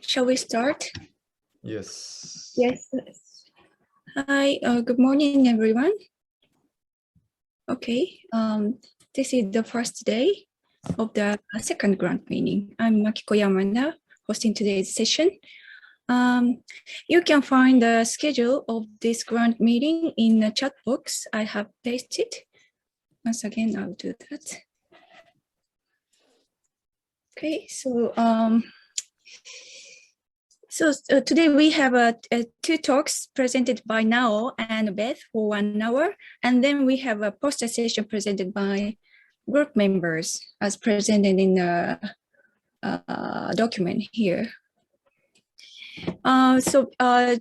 shall we start? Yes. Yes. Hi, good morning, everyone. Okay, this is the first day of the second grant meeting. I'm Makiko Yamada, hosting today's session. You can find the schedule of this grant meeting in the chat box I have pasted. Once again, I'll do that. Okay, so today we have two talks presented by Nao and Beth for 1 hour, and then we have a poster session presented by group members as presented in the document here.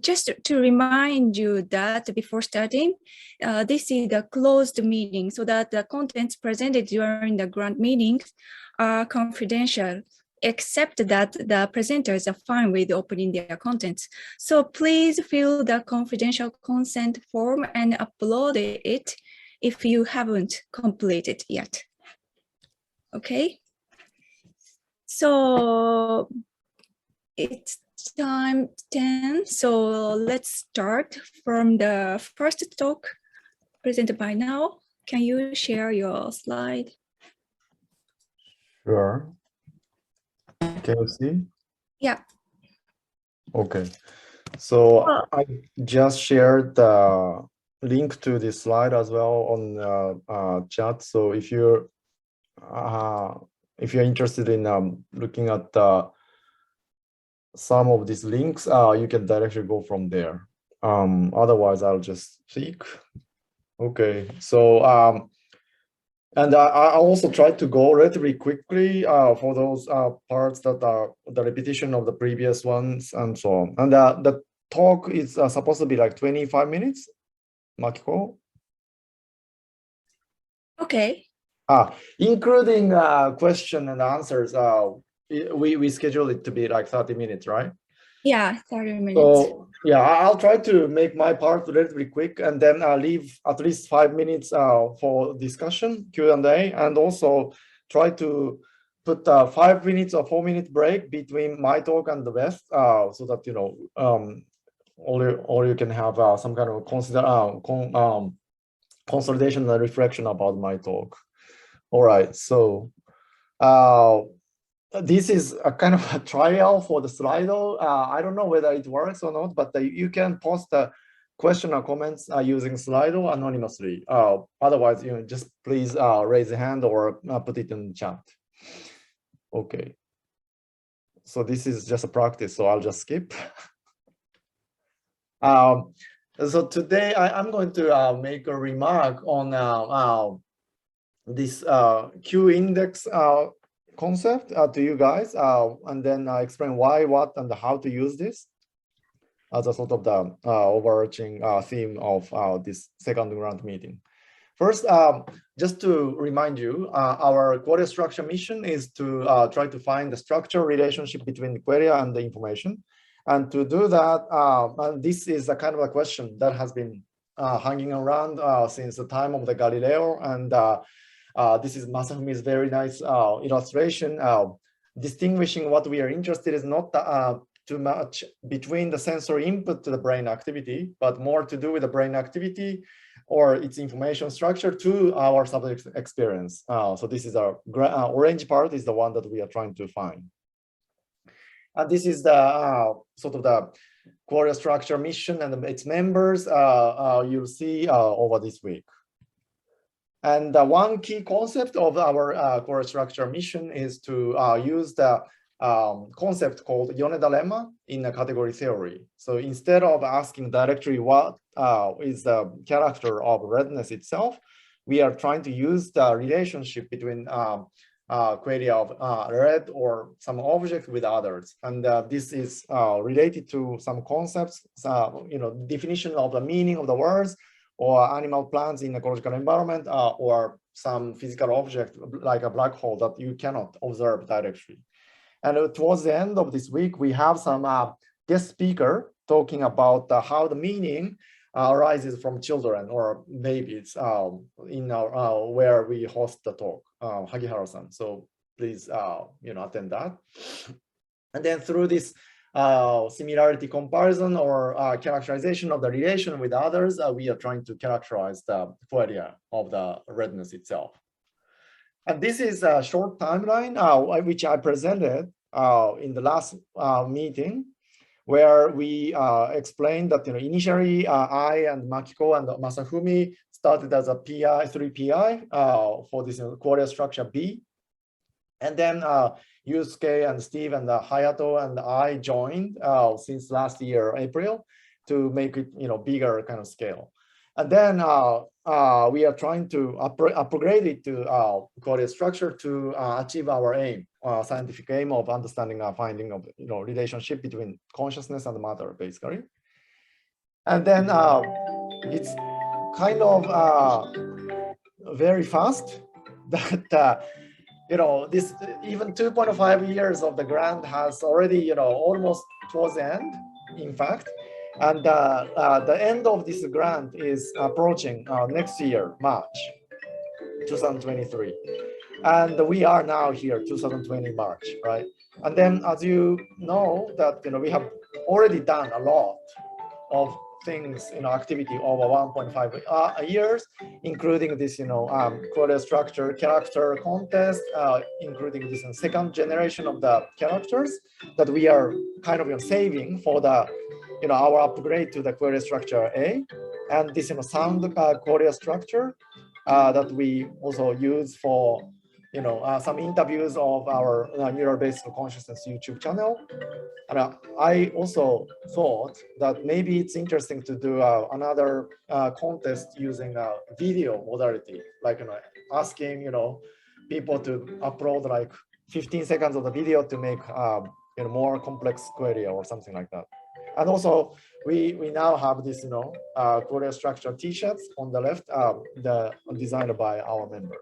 Just to remind you that before starting, this is the closed meeting so that the contents presented during the grant meetings are confidential, except that the presenters are fine with opening their contents. So please fill the confidential consent form and upload it if you haven't completed yet. Okay. So it's time 10, so let's start from the first talk presented by Nao. Can you share your slide? Sure. Can you see? Yeah. Okay. So I just shared the link to this slide as well on chat. So if you're interested in looking at some of these links, you can directly go from there. Otherwise, I'll just speak. Okay. So and I also tried to go relatively quickly for those parts that are the repetition of the previous ones and so on. And the talk is supposed to be like 25 minutes, Makiko? Okay. Including question and answers, we schedule it to be like 30 minutes, right? Yeah, 30 minutes. So yeah, I'll try to make my part relatively quick and then leave at least 5 minutes for discussion, Q&A, and also try to put 5 minutes or 4-minute break between my talk and the best, so that, you know, or you can have some kind of consolidation and reflection about my talk. All right, so this is a kind of a trial for the Slido. I don't know whether it works or not, but you can post a question or comments using Slido anonymously. Otherwise, you know, just please raise a hand or put it in the chat. Okay. So this is just a practice, so I'll just skip. So today I'm going to make a remark on this Q index concept to you guys, and then explain why, what, and how to use this as a sort of the overarching theme of this second grant meeting. First, just to remind you, our Qualia structure mission is to try to find the structure relationship between the Qualia and the information. And to do that, and this is a kind of a question that has been hanging around since the time of the Galileo, and this is Masafumi's very nice illustration. Distinguishing what we are interested in is not too much between the sensory input to the brain activity, but more to do with the brain activity or its information structure to our subject experience. So this is our orange part is the one that we are trying to find. And this is the sort of the Qualia structure mission and its members you'll see over this week. And one key concept of our Qualia structure mission is to use the concept called Yoneda lemma in a category theory. So instead of asking directly what is the character of redness itself, we are trying to use the relationship between Qualia of red or some object with others. And this is related to some concepts, you know, definition of the meaning of the words, or animal plants in ecological environment, or some physical object like a black hole that you cannot observe directly. And towards the end of this week, we have some guest speaker talking about how the meaning arises from children or babies in our where we host the talk, Hagihara-san. So please, you know, attend that. And then through this similarity comparison or characterization of the relation with others, we are trying to characterize the qualia of the redness itself. And this is a short timeline which I presented in the last meeting, where we explained that I and Makiko and Masafumi started as a PI, 3PI for this qualia structure B. And then Yusuke and Steve and Hayato and I joined since last year, April, to make it bigger kind of scale. And then we are trying to upgrade it to qualia structure to achieve our aim, scientific aim of understanding finding of relationship between consciousness and matter, basically. And then it's kind of very fast that this even 2.5 years of the grant has already almost towards the end, in fact. And the end of this grant is approaching next year, March 2023. And we are now here, 2020 March, right? And then as you know that we have already done a lot of things, activity over 1.5 years, including this, qualia structure character contest, including this second generation of the characters that we are kind of saving for the, our upgrade to the qualia structure A, and this, sound qualia structure that we also use for, some interviews of our neural-based consciousness YouTube channel. And I also thought that maybe it's interesting to do another contest using a video modality, like asking people to upload like 15 seconds of the video to make more complex query or something like that. And also we now have this query structure t-shirts on the left, designed by our member.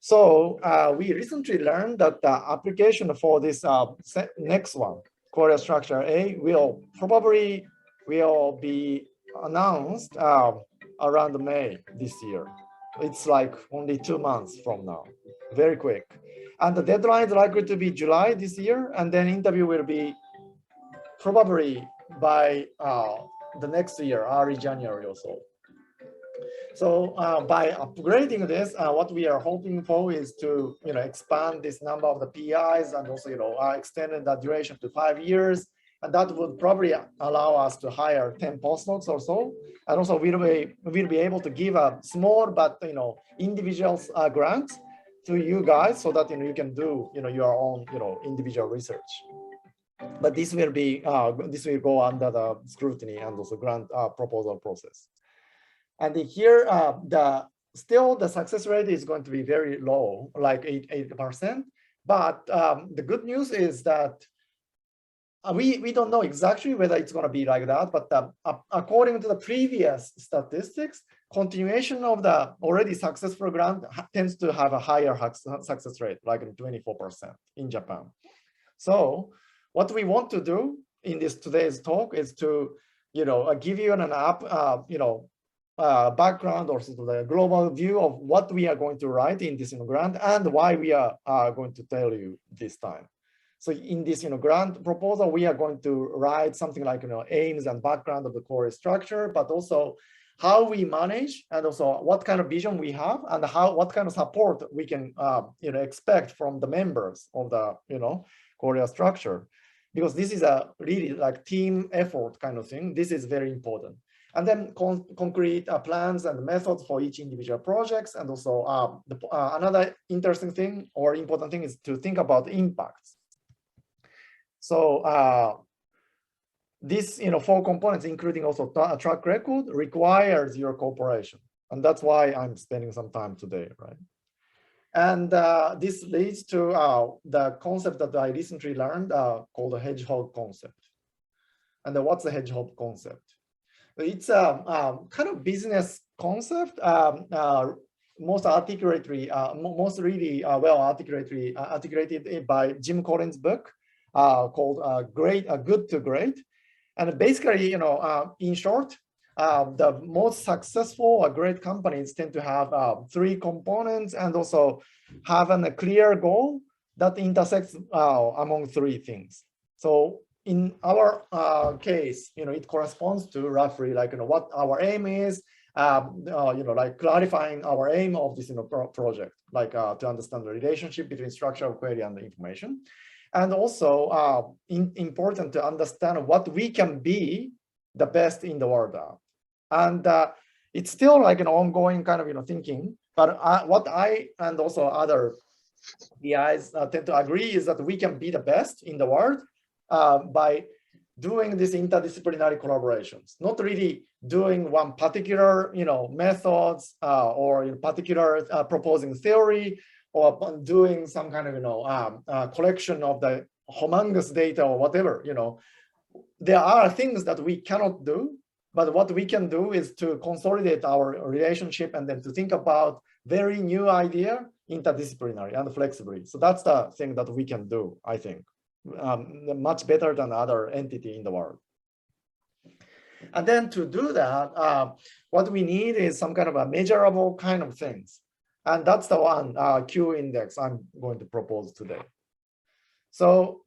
So we recently learned that the application for this next one, query structure A, will probably be announced around May this year. It's like only 2 months from now, very quick. And the deadline is likely to be July this year, and then interview will be probably by the next year, early January or so. So by upgrading this, what we are hoping for is to expand this number of the PIs and also extend the duration to 5 years, and that would probably allow us to hire 10 postdocs or so. And also we'll be able to give a small but individual grants to you guys so that you can do your own individual research. But this will go under the scrutiny and also grant proposal process. And here, still the success rate is going to be very low, like 8%. But the good news is that we don't know exactly whether it's going to be like that. But according to the previous statistics, continuation of the already successful grant tends to have a higher success rate, like 24% in Japan. So what we want to do in today's talk is to give you an background or sort of the global view of what we are going to write in this grant and why we are going to tell you this time. So in this grant proposal, we are going to write something like aims and background of the core structure, but also how we manage and also what kind of vision we have and what kind of support we can expect from the members of the core structure, because this is a really like team effort kind of thing. This is very important. And then concrete plans and methods for each individual projects. And also another interesting thing or important thing is to think about impacts. So these 4 components, including also a track record, requires your cooperation. And that's why I'm spending some time today, right? And this leads to the concept that I recently learned called the hedgehog concept. And what's the hedgehog concept? It's a kind of business concept, most really well articulated by Jim Collins' book called Good to Great. And basically, in short, the most successful or great companies tend to have 3 components and also have a clear goal that intersects among 3 things. So in our case, it corresponds to roughly like what our aim is. Like clarifying our aim of this project, like to understand the relationship between structure of query and the information, and also important to understand what we can be the best in the world at. And it's still like an ongoing kind of thinking. But what I and also other PIs tend to agree is that we can be the best in the world by doing these interdisciplinary collaborations, not really doing one particular, methods or particular proposing theory or doing some kind of, collection of the humongous data or whatever, There are things that we cannot do, but what we can do is to consolidate our relationship and then to think about very new idea, interdisciplinary and flexibly. So that's the thing that we can do, I think. Much better than other entity in the world. And then to do that, what we need is some kind of a measurable kind of things. And that's the one Q index I'm going to propose today. So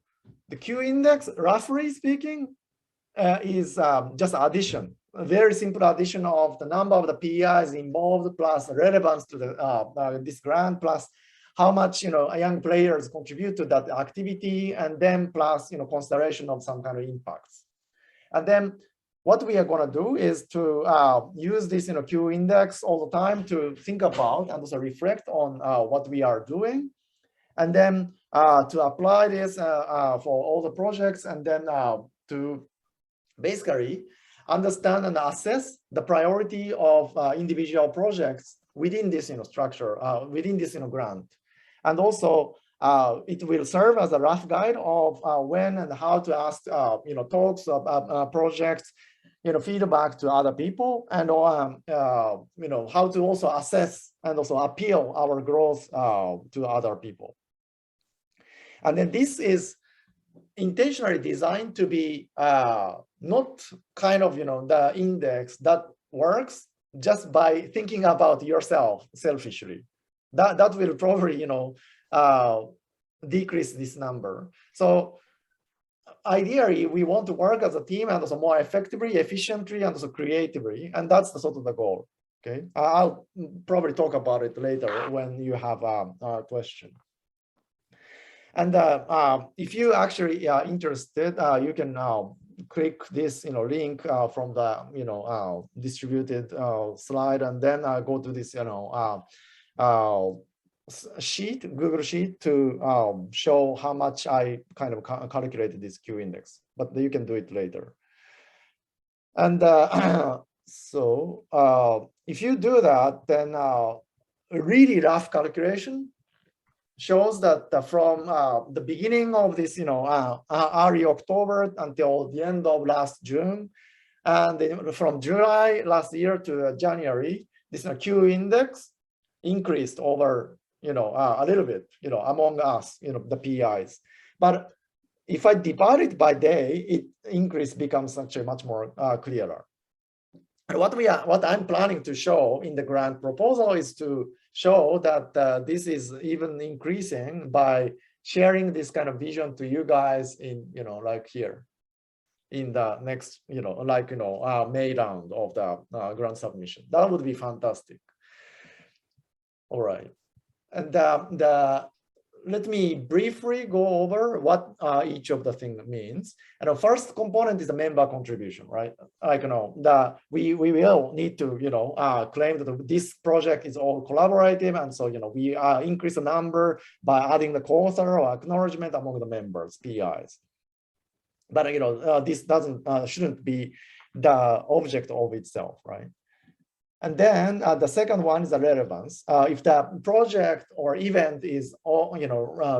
the Q index, roughly speaking, is just addition, a very simple addition of the number of the PIs involved plus relevance to the this grant plus how much young players contribute to that activity, and then plus consideration of some kind of impacts. And then what we are going to do is to use this Q index all the time to think about and also reflect on what we are doing, and then to apply this for all the projects, and then to basically understand and assess the priority of individual projects within this structure, within this grant. And also, it will serve as a rough guide of when and how to ask, talks about projects, feedback to other people, and how to also assess and also appeal our growth to other people. And then this is intentionally designed to be not kind of the index that works just by thinking about yourself selfishly. That will probably decrease this number. So ideally, we want to work as a team and also more effectively, efficiently, and also creatively, and that's the sort of the goal. Okay, I'll probably talk about it later when you have a question. And if you actually are interested, you can click this link from the distributed slide, and then go to this sheet, Google Sheet, to show how much I kind of calculated this Q index, but you can do it later. And so if you do that, then a really rough calculation shows that from the beginning of this, early October until the end of last June, and then from July last year to January, this Q index increased over, a little bit, among us, the PIs. But if I divide it by day, it increase becomes actually much more clearer. And what I'm planning to show in the grant proposal is to show that this is even increasing by sharing this kind of vision to you guys in, like here in the next, May round of the grant submission. That would be fantastic. All right. And let me briefly go over what each of the things means. And the first component is the member contribution, right? Like, we will need to, claim that this project is all collaborative. And so, we increase the number by adding the co-author or acknowledgement among the members, PIs. But, this shouldn't be the object of itself, right? And then the second one is the relevance. If the project or event is all,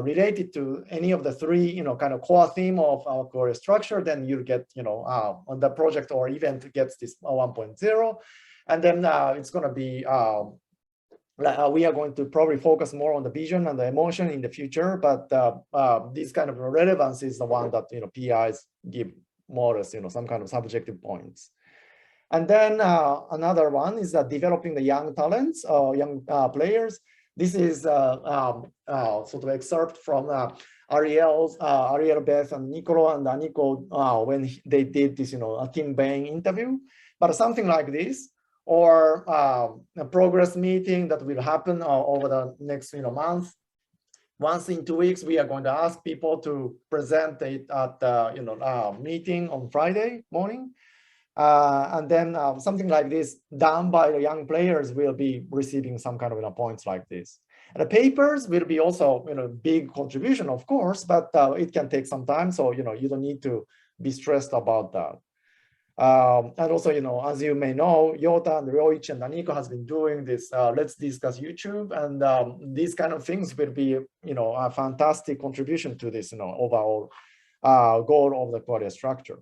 related to any of the three, kind of core theme of our core structure, then you get, on the project or event gets this 1.0. And then it's going to be, we are going to probably focus more on the vision and the emotion in the future. But this kind of relevance is the one that, PIs give more or less, some kind of subjective points. And then another one is developing the young talents, young players. This is sort of excerpt from Ariel, Beth, and Nicolo and Nico when they did this, a Tim Bain interview, but something like this, or a progress meeting that will happen over the next, month. Once in 2 weeks, we are going to ask people to present it at the, meeting on Friday morning. And then something like this done by the young players will be receiving some kind of points like this. And the papers will be also big contribution, of course, but it can take some time. So you don't need to be stressed about that. And also, as you may know, Yota and Ryoichi and Aniko has been doing this Let's Discuss YouTube, and these kind of things will be a fantastic contribution to this overall goal of the Qualia structure.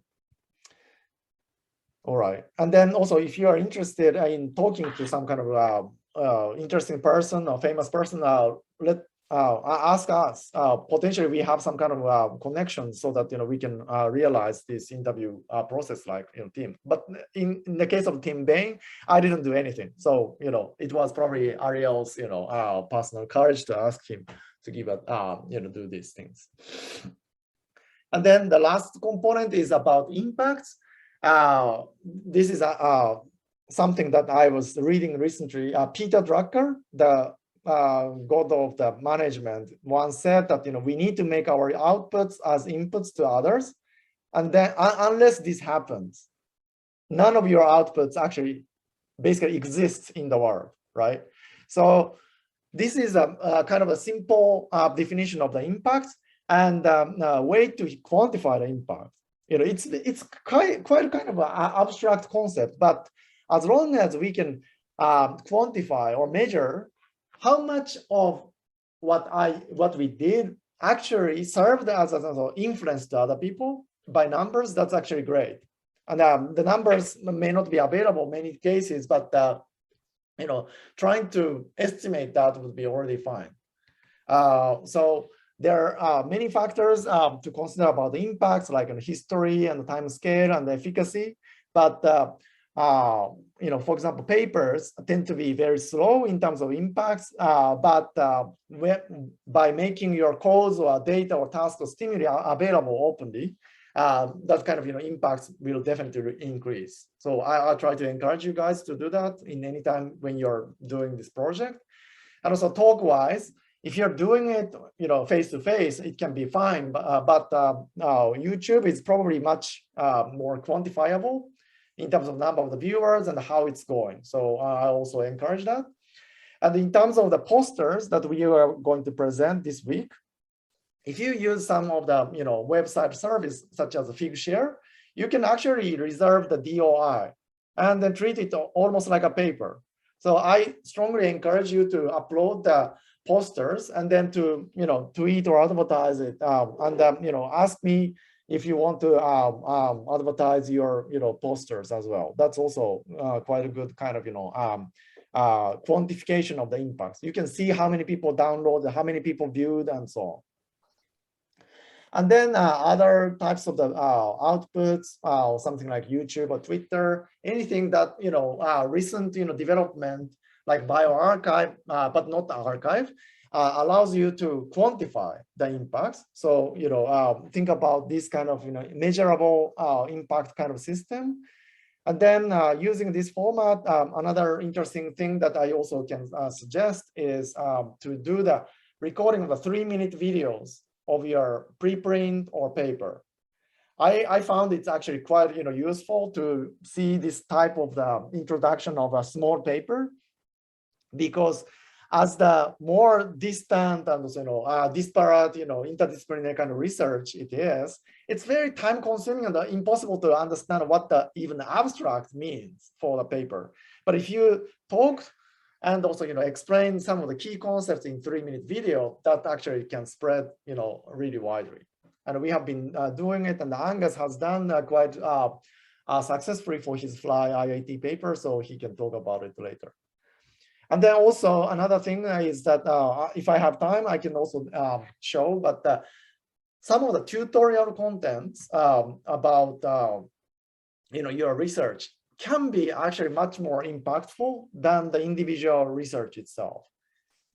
All right. And then also, if you are interested in talking to some kind of interesting person or famous person, ask us. Potentially, we have some kind of connection so that we can realize this interview process like team. But in the case of Tim Bain, I didn't do anything. So it was probably Ariel's personal courage to ask him to give a do these things. And then the last component is about impacts. This is something that I was reading recently. Peter Drucker, the god of the management, once said that we need to make our outputs as inputs to others, and then unless this happens, none of your outputs actually basically exists in the world, right? So this is a kind of a simple definition of the impact and a way to quantify the impact. It's quite kind of an abstract concept, but as long as we can quantify or measure how much of what we did actually served as an influence to other people by numbers, that's actually great. And the numbers may not be available in many cases, but trying to estimate that would be already fine. So there are many factors to consider about the impacts, like history and the time scale and the efficacy. But for example, papers tend to be very slow in terms of impacts. But by making your codes or data or task or stimuli available openly, that kind of impacts will definitely increase. So I'll try to encourage you guys to do that in any time when you're doing this project. And also talk-wise, if you're doing it, face-to-face, it can be fine. But YouTube is probably much more quantifiable in terms of number of the viewers and how it's going. So I also encourage that. And in terms of the posters that we are going to present this week, if you use some of the website service such as Figshare, you can actually reserve the DOI and then treat it almost like a paper. So I strongly encourage you to upload the posters and then to tweet or advertise it, and ask me if you want to advertise your posters as well. That's also quite a good kind of quantification of the impacts. You can see how many people downloaded, how many people viewed, and so on. And then other types of the outputs, something like YouTube or Twitter, anything that recent development like bioarchive, but not archive, allows you to quantify the impacts. So think about this kind of measurable impact kind of system. And then using this format, another interesting thing that I also can suggest is to do the recording of the 3-minute videos of your preprint or paper. I found it's actually quite useful to see this type of the introduction of a small paper, because as the more distant and disparate interdisciplinary kind of research it is, it's very time consuming and impossible to understand what the even abstract means for the paper. But if you talk and also explain some of the key concepts in 3-minute video, that actually can spread really widely. And we have been doing it, and Angus has done quite successfully for his Fly IIT paper, so he can talk about it later. And then also another thing is that if I have time, I can also show, but some of the tutorial contents about your research can be actually much more impactful than the individual research itself.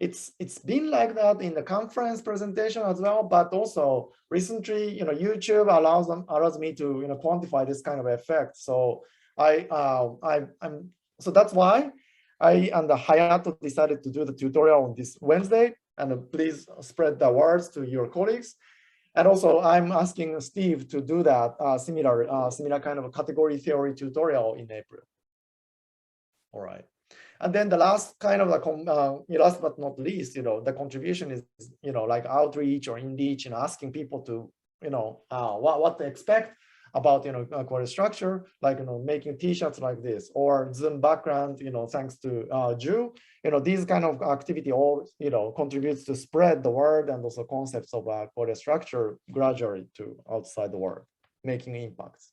it's been like that in the conference presentation as well, but also recently, YouTube allows me to quantify this kind of effect. So so that's why I and Hayato decided to do the tutorial on this Wednesday, and please spread the words to your colleagues. And also, I'm asking Steve to do that similar kind of a category theory tutorial in April. All right. And then the last kind of last but not least, the contribution is, like outreach or inreach, asking people to, what they expect about, Qualia structure, like, making T-shirts like this, or Zoom background, thanks to Ju, these kind of activity all, contributes to spread the word and also concepts of Qualia structure gradually to outside the world, making impacts.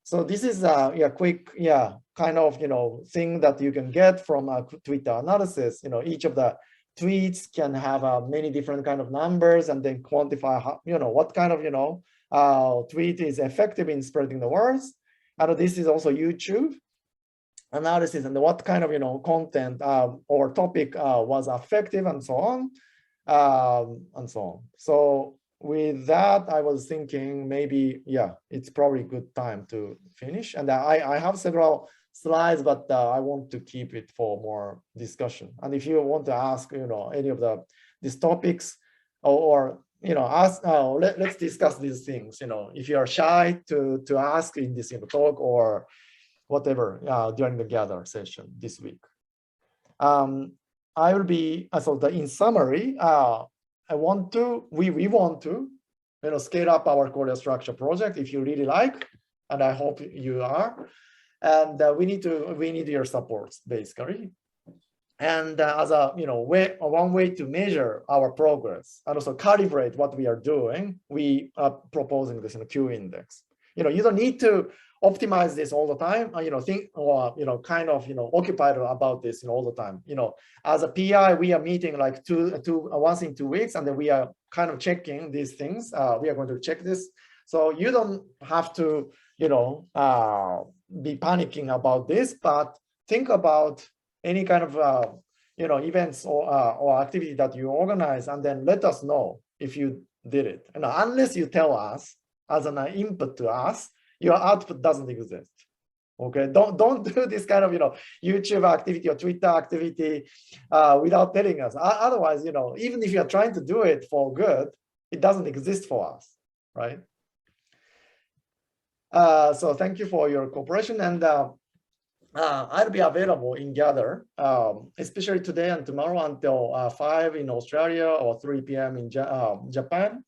So this is a quick, kind of, thing that you can get from a Twitter analysis. Each of the tweets can have many different kind of numbers, and then quantify how, what kind of, tweet is effective in spreading the words. And this is also YouTube analysis, and what kind of, content or topic was effective, and so on, and so on. So with that, I was thinking maybe, it's probably a good time to finish. And I have several slides, but I want to keep it for more discussion. And if you want to ask, any of these topics, or ask, let's discuss these things. If you are shy to ask in this talk or whatever during the gather session this week. I will be in summary. We want to, scale up our Qualia structure project if you really like, and I hope you are. And we need your support basically. And as a one way to measure our progress and also calibrate what we are doing, we are proposing this in a Q index. You don't need to optimize this all the time, think or kind of occupied about this all the time. As a PI, we are meeting like once in 2 weeks, and then we are kind of checking these things. We are going to check this, so you don't have to be panicking about this, but think about any kind of events or activity that you organize, and then let us know if you did it. Unless you tell us as an input to us, your output doesn't exist. Okay, don't do this kind of YouTube activity or Twitter activity without telling us. Otherwise, even if you're trying to do it for good, it doesn't exist for us, right? So thank you for your cooperation, and I'll be available in Gather, especially today and tomorrow until 5 in Australia or 3 p.m. in Japan.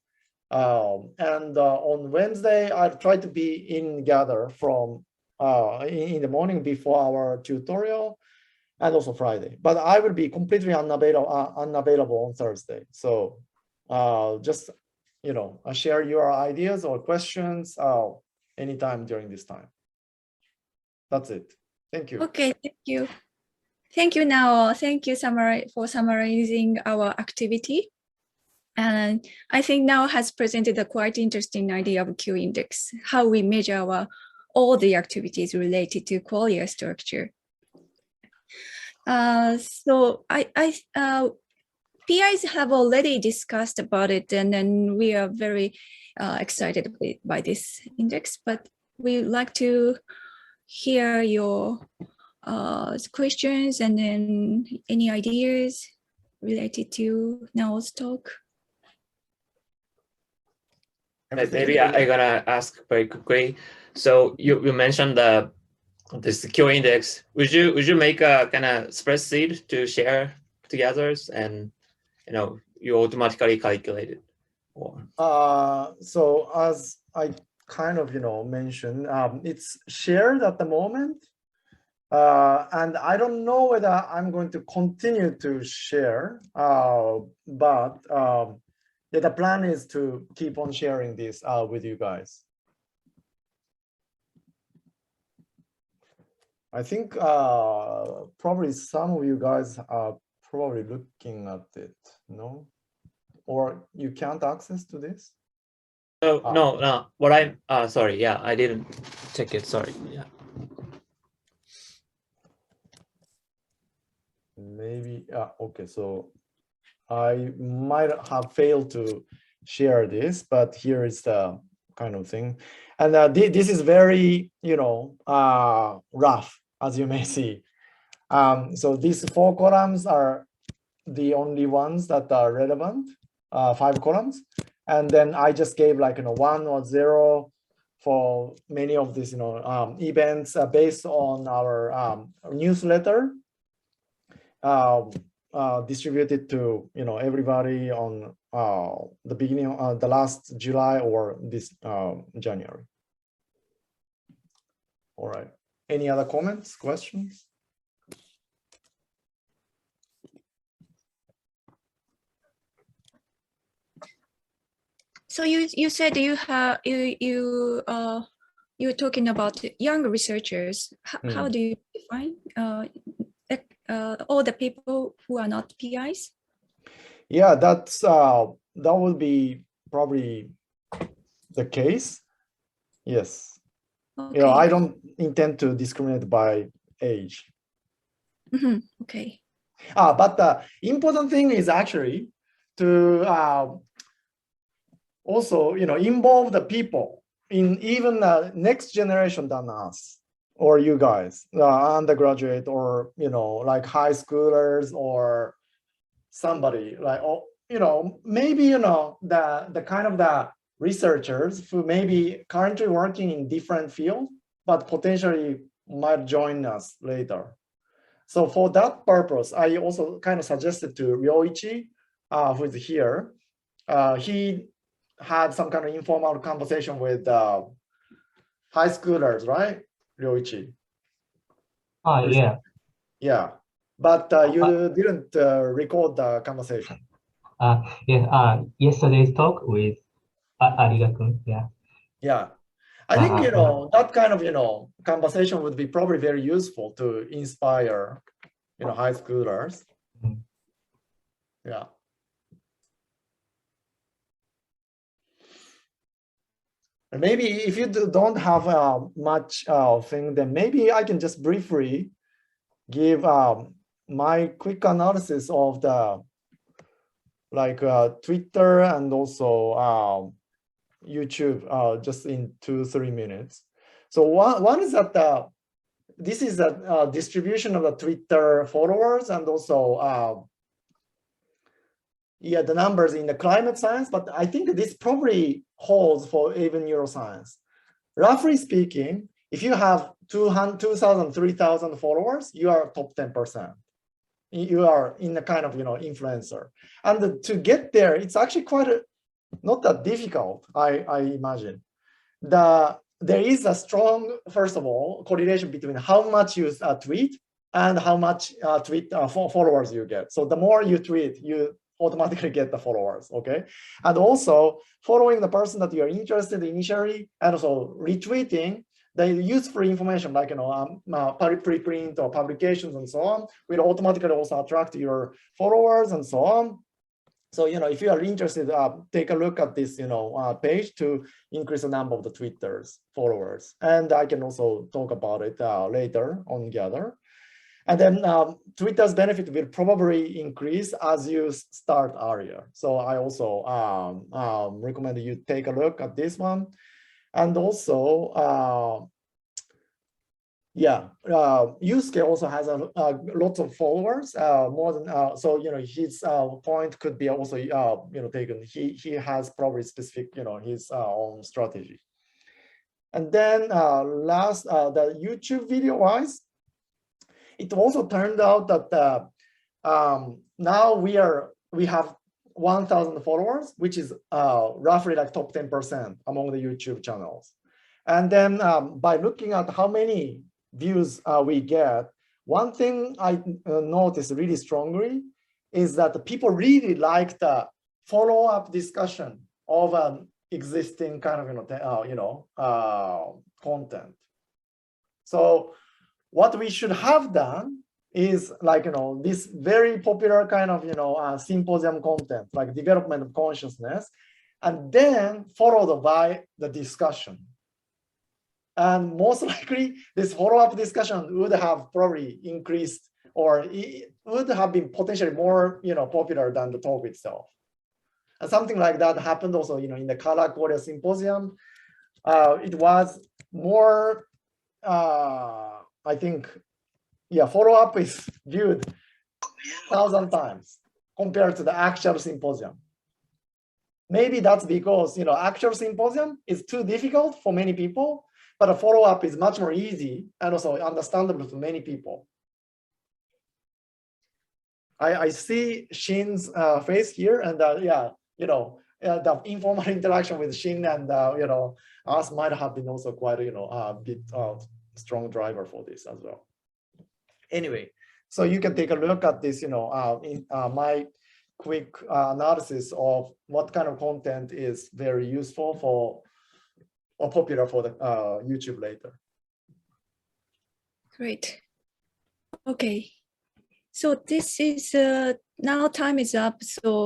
And on Wednesday, I'll try to be in Gather from in the morning before our tutorial, and also Friday. But I will be completely unavailable on Thursday. So just share your ideas or questions anytime during this time. That's it. Thank you. Okay, thank you. Thank you, Nao. Thank you for summarizing our activity. And I think Nao has presented a quite interesting idea of Q index, how we measure all the activities related to Qualia structure. So PIs have already discussed about it, and then we are very excited by this index, but we would like to hear your questions and then any ideas related to Nao's talk. Maybe I'm gonna ask very quickly. So you mentioned this Q index. Would you make a kind of spreadsheet to share together, and you automatically calculate it? Or so as I kind of mentioned, it's shared at the moment, and I don't know whether I'm going to continue to share, but the plan is to keep on sharing this with you guys. I think probably some of you guys are probably looking at it, no? Or you can't access to this? No. What I'm sorry, yeah, I didn't check it. Sorry, yeah. maybe, okay, so I might have failed to share this, but here is the kind of thing. And this is very, rough, as you may see. So these 4 columns are the only ones that are relevant, 5 columns. And then I just gave 1 or 0 for many of these, events based on our newsletter distributed to, everybody on the beginning of the last July or this January. All right. Any other comments, questions? So you said you're talking about young researchers. How do you define all the people who are not PIs? Yeah, that would be probably the case. Yes. Okay. I don't intend to discriminate by age. Okay. But the important thing is actually to also, involve the people in even the next generation than us or you guys, undergraduate or, like high schoolers or somebody like, maybe, the kind of the researchers who may be currently working in different fields, but potentially might join us later. So for that purpose, I also kind of suggested to Ryoichi, who is here, he had some kind of informal conversation with high schoolers, right, Ryoichi? Yeah. Yeah, but you didn't record the conversation. Yesterday's talk with Ariga-kun, yeah. Yeah, I think, that kind of, conversation would be probably very useful to inspire, high schoolers. Yeah. Maybe if you don't have much thing, then maybe I can just briefly give my quick analysis of the Twitter and also YouTube just in 2-3 minutes. So one is that this is a distribution of the Twitter followers and also the numbers in the climate science, but I think this probably holds for even neuroscience. Roughly speaking, if you have 2,000, 3,000 followers, you are top 10%. You are in the kind of, influencer. And to get there, it's actually quite not that difficult, I imagine. There is a strong, first of all, correlation between how much you tweet and how much followers you get. So the more you tweet, you automatically get the followers, okay? And also following the person that you are interested in initially, and also retweeting the useful information like, preprint or publications and so on, will automatically also attract your followers and so on. So, if you are interested, take a look at this, page to increase the number of the Twitter's followers. And I can also talk about it later on together. And then Twitter's benefit will probably increase as you start earlier. So I also recommend you take a look at this one. And also, Yusuke also has lots of followers, more than so his point could be also taken. He has probably specific his own strategy. And then last the YouTube video wise, it also turned out that now we have 1,000 followers, which is roughly like top 10% among the YouTube channels. And then by looking at how many views we get, one thing I noticed really strongly is that the people really like the follow-up discussion of an existing kind of content. So what we should have done is like this very popular kind of symposium content like development of consciousness, and then followed by the discussion. And most likely, this follow-up discussion would have probably increased or it would have been potentially more, popular than the talk itself. And something like that happened also, in the Qualia symposium. It was more, I think, follow-up is viewed 1,000 times compared to the actual symposium. Maybe that's because, actual symposium is too difficult for many people, but a follow-up is much more easy and also understandable to many people. I see Shin's face here, and the informal interaction with Shin and us might have been also quite a bit strong driver for this as well. Anyway, so you can take a look at this, in my quick analysis of what kind of content is very useful for or popular for the YouTube later. Great. Okay. So this is now time is up. So